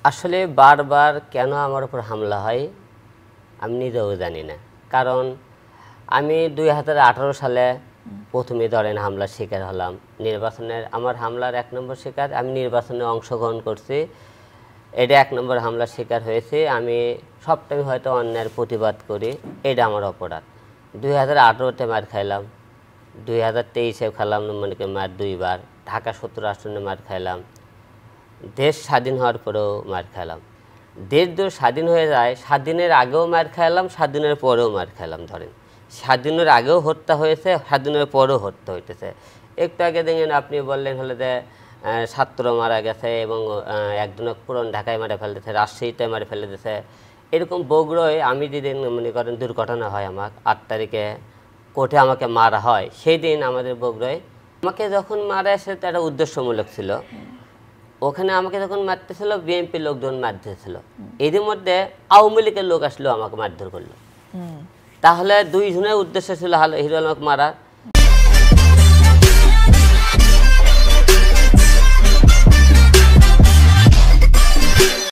আসলে বারবার কেন আমার উপর হামলা হয় আমি নিজেও জানি না। কারণ আমি 2018 সালে প্রথমে ধরেন হামলার শিকার হলাম। নির্বাচনের আমার হামলার 1 নম্বর শিকার, আমি নির্বাচনে অংশগ্রহণ করছি, এটা 1 নম্বর হামলার শিকার হয়েছে। আমি সবটাই হয়তো অন্যায়ের প্রতিবাদ করি, এটা আমার অপরাধ। 2018-তে মার খাইলাম, 2023-এ খেলাম মানে মার 2 বার, ঢাকা 17 আসনে মার খাইলাম, দেশ স্বাধীন হওয়ার পরেও মার খেলাম। দেশ তো স্বাধীন হয়ে যায়, স্বাধীনের আগেও মার খেলাম, স্বাধীনের পরেও মার খেলাম। ধরেন স্বাধীনের আগেও হত্যা হয়েছে, স্বাধীনের পরেও হত্যা হইতেছে। একটু আগে দেখেন আপনি বললেন হলে যে ছাত্র মারা গেছে এবং একজন পুরন ঢাকায় মারে ফেলতেছে, রাজশাহীতে মারে ফেলে দিয়েছে। এরকম বগুড়ায় আমি যেদিন মনে করেন দুর্ঘটনা হয়, আমার 8 তারিখে কোর্টে আমাকে মারা হয়, সেই দিন আমাদের বগুড়ায় আমাকে যখন মারা সেটা একটা উদ্দেশ্যমূলক ছিল। ওখানে আমাকে যখন মারতেছিল বিএনপি লোকজন মারতেছিল, এর মধ্যে আওয়ামী লীগের লোক আসলো আমাকে মারধর করলো। তাহলে 2 জনের উদ্দেশ্য ছিল হিরো আলমকে মারা।